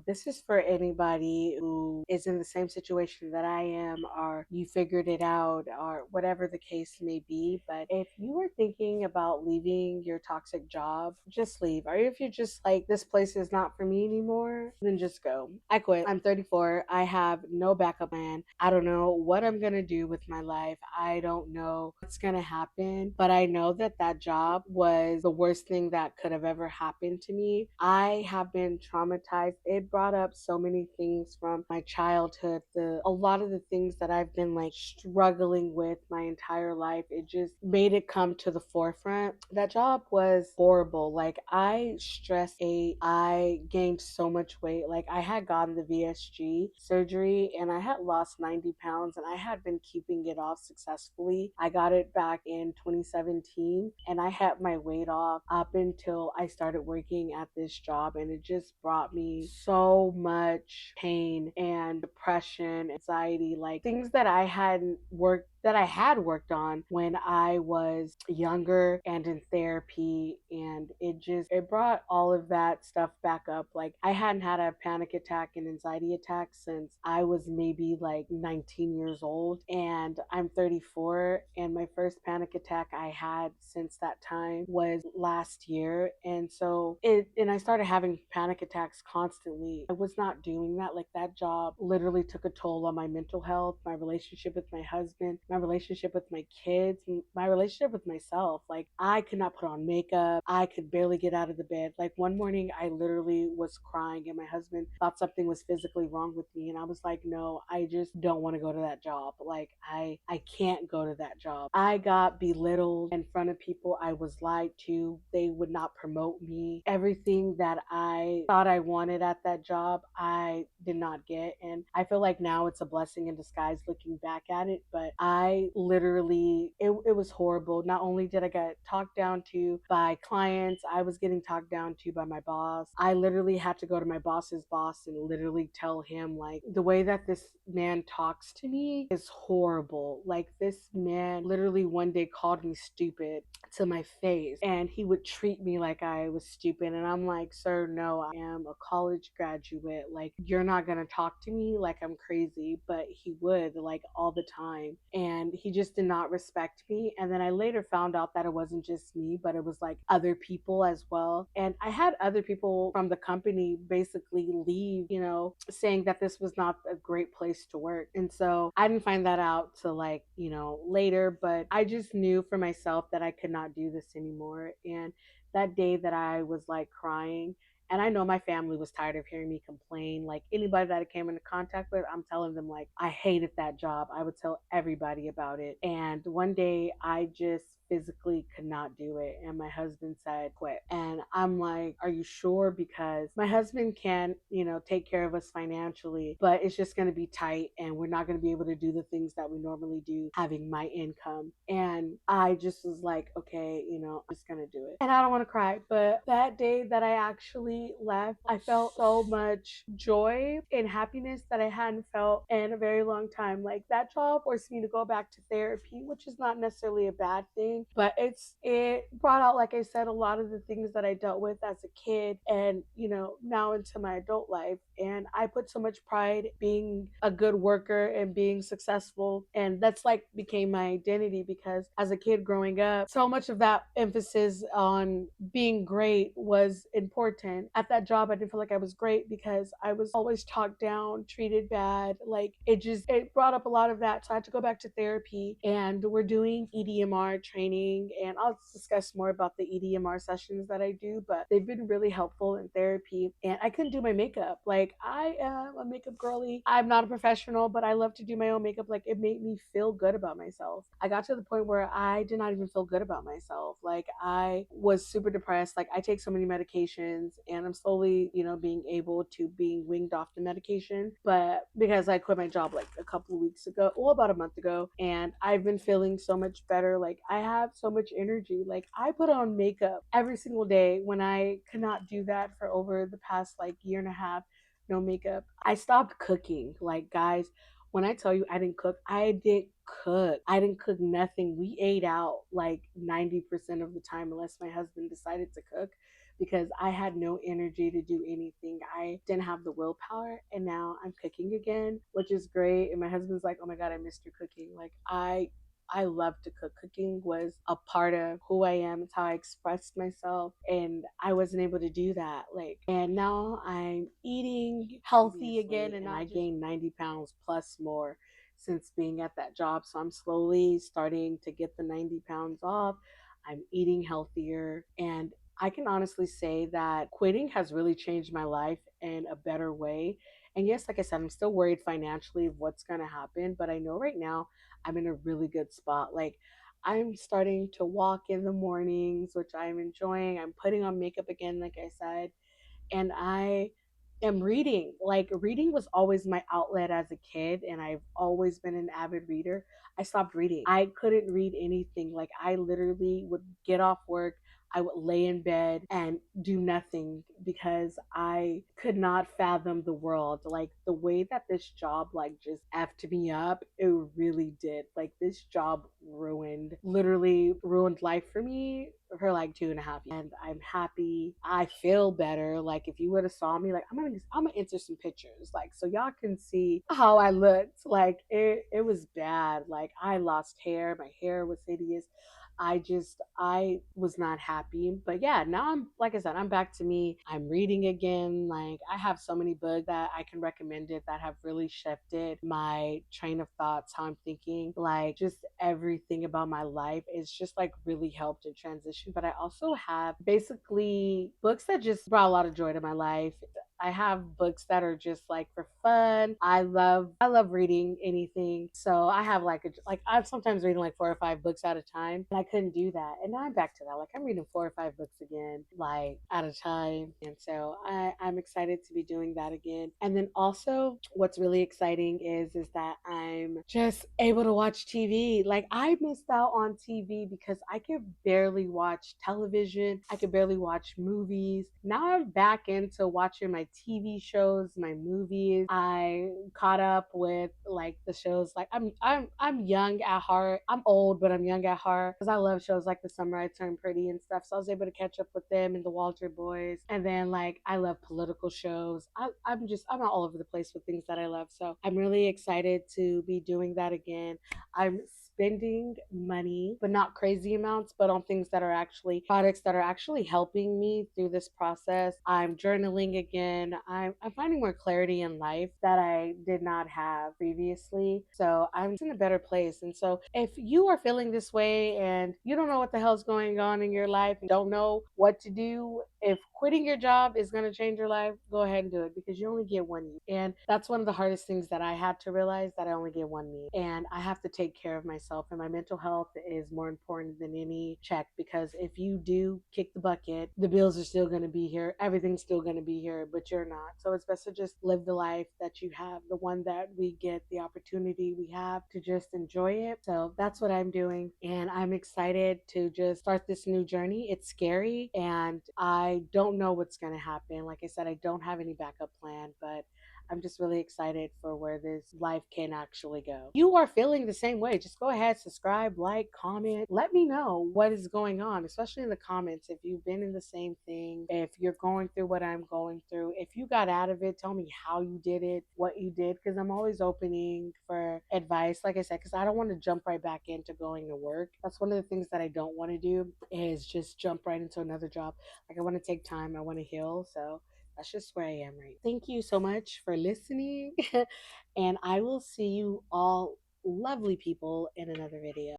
This is for anybody who is in the same situation that I am, or you figured it out, or whatever the case may be. But if you are thinking about leaving your toxic job, just leave. Or if you're just like, this place is not for me anymore, then just go. I quit. I'm 34. I have no backup plan. I don't know what I'm going to do with my life. I don't know what's going to happen. But I know that that job was the worst thing that could have ever happened to me. I have been traumatized. It brought up so many things from my childhood, a lot of the things that I've been like struggling with my entire life. It just made it come to the forefront. That job was horrible. Like I gained so much weight. Like I had gotten the VSG surgery and I had lost 90 pounds and I had been keeping it off successfully. I got it back in 2017 and I had my weight off up until I started working at this job, and it just brought me so much pain and depression, anxiety, like things that I had worked on when I was younger and in therapy, and it brought all of that stuff back up. Like I hadn't had a panic attack and anxiety attack since I was maybe like 19 years old, and I'm 34, and my first panic attack I had since that time was last year. And I started having panic attacks constantly. I was not doing that. Like that job literally took a toll on my mental health, my relationship with my husband, my relationship with my kids, my relationship with myself. Like I could not put on makeup. I could barely get out of the bed. Like one morning I literally was crying and my husband thought something was physically wrong with me, and I was like, no, I just don't want to go to that job. Like I can't go to that job. I got belittled in front of people. I was lied to. They would not promote me. Everything that I thought I wanted at that job, I did not get. And I feel like now it's a blessing in disguise looking back at it. But it was horrible. Not only did I get talked down to by clients, I was getting talked down to by my boss. I literally had to go to my boss's boss and literally tell him, like, the way that this man talks to me is horrible. Like, this man literally one day called me stupid to my face, and he would treat me like I was stupid. And I'm like, sir, no, I am a college graduate. Like, you're not gonna talk to me like I'm crazy. But he would, like, all the time, and he just did not respect me. And then I later found out that it wasn't just me, but it was like other people as well. And I had other people from the company basically leave, saying that this was not a great place to work. And so I didn't find that out till, like, later, but I just knew for myself that I could not do this anymore. And that day that I was like crying, and I know my family was tired of hearing me complain. Like anybody that I came into contact with, I'm telling them like I hated that job. I would tell everybody about it. And one day I just physically could not do it. And my husband said, quit. And I'm like, are you sure? Because my husband can, take care of us financially, but it's just going to be tight and we're not going to be able to do the things that we normally do having my income. And I just was like, okay, I'm just going to do it. And I don't want to cry, but that day that I actually left, I felt so much joy and happiness that I hadn't felt in a very long time. Like that job forced me to go back to therapy, which is not necessarily a bad thing, but it brought out, like I said, a lot of the things that I dealt with as a kid and, now into my adult life. And I put so much pride being a good worker and being successful. And that's like became my identity, because as a kid growing up, so much of that emphasis on being great was important. At that job, I didn't feel like I was great because I was always talked down, treated bad. Like it brought up a lot of that. So I had to go back to therapy, and we're doing EDMR training, and I'll discuss more about the EDMR sessions that I do, but they've been really helpful in therapy. And I couldn't do my makeup. Like I am a makeup girly. I'm not a professional, but I love to do my own makeup. Like it made me feel good about myself. I got to the point where I did not even feel good about myself. Like I was super depressed. Like I take so many medications, and I'm slowly, being able to being winged off the medication. But because I quit my job like a couple of weeks ago, well, about a month ago, and I've been feeling so much better. Like I have so much energy. Like I put on makeup every single day when I could not do that for over the past like year and a half. No makeup. I stopped cooking. Like guys, when I tell you I didn't cook, I didn't cook. I didn't cook nothing. We ate out like 90% of the time, unless my husband decided to cook. because I had no energy to do anything. I didn't have the willpower, and now I'm cooking again, which is great. And my husband's like, "Oh my god, I missed your cooking." Like I love to cook. Cooking was a part of who I am. It's how I expressed myself. And I wasn't able to do that. Like, and now I'm eating healthy again. And I gained 90 pounds plus more since being at that job. So I'm slowly starting to get the 90 pounds off. I'm eating healthier. And I can honestly say that quitting has really changed my life in a better way. And yes, like I said, I'm still worried financially of what's going to happen, but I know right now I'm in a really good spot. Like, I'm starting to walk in the mornings, which I'm enjoying. I'm putting on makeup again, like I said, and I am reading. Like, reading was always my outlet as a kid, and I've always been an avid reader. I stopped reading. I couldn't read anything. Like, I literally would get off work, I would lay in bed and do nothing because I could not fathom the world. Like, the way that this job like just effed me up, it really did. Like, this job literally ruined life for me for like 2.5 years. And I'm happy. I feel better. Like, if you would have saw me, like, I'm gonna enter some pictures, like, so y'all can see how I looked. Like, it was bad. Like, I lost hair. My hair was hideous. I was not happy. But yeah, now I'm, like I said, I'm back to me. I'm reading again. Like, I have so many books that I can recommend it that have really shifted my train of thoughts, how I'm thinking, like just everything about my life. It's just like really helped in transition. But I also have basically books that just brought a lot of joy to my life. I have books that are just like for fun. I love reading anything. So I have like I'm sometimes reading like 4 or 5 books at a time. And I couldn't do that. And now I'm back to that. Like, I'm reading 4 or 5 books again, like at a time. And so I'm excited to be doing that again. And then also what's really exciting is that I'm just able to watch TV. Like, I missed out on TV because I could barely watch television. I could barely watch movies. Now I'm back into watching my TV shows, my movies. I caught up with like the shows. Like, I'm young at heart. I'm old, but I'm young at heart because I love shows like The Summer I Turned Pretty and stuff. So I was able to catch up with them and the Walter Boys. And then like I love political shows. I'm all over the place with things that I love. So I'm really excited to be doing that again. I'm spending money, but not crazy amounts, but on things that are actually products that are actually helping me through this process. I'm journaling again. I'm finding more clarity in life that I did not have previously. So I'm in a better place. And so if you are feeling this way and you don't know what the hell's going on in your life and don't know what to do, if quitting your job is going to change your life, go ahead and do it because you only get one year. And that's one of the hardest things that I had to realize, that I only get one meal. And I have to take care of myself. And my mental health is more important than any check, because if you do kick the bucket, the bills are still going to be here. Everything's still going to be here, but you're not. So it's best to just live the life that you have, the one that we get the opportunity we have to just enjoy it. So that's what I'm doing. And I'm excited to just start this new journey. It's scary and I don't know what's going to happen. Like I said, I don't have any backup plan, but I'm just really excited for where this life can actually go. You are feeling the same way. Just go ahead, subscribe, like, comment. Let me know what is going on, especially in the comments. If you've been in the same thing, if you're going through what I'm going through, if you got out of it, tell me how you did it, what you did, because I'm always opening for advice, like I said, because I don't want to jump right back into going to work. That's one of the things that I don't want to do, is just jump right into another job. Like, I want to take time, I want to heal. So that's just where I am right now. Thank you so much for listening. And I will see you all lovely people in another video.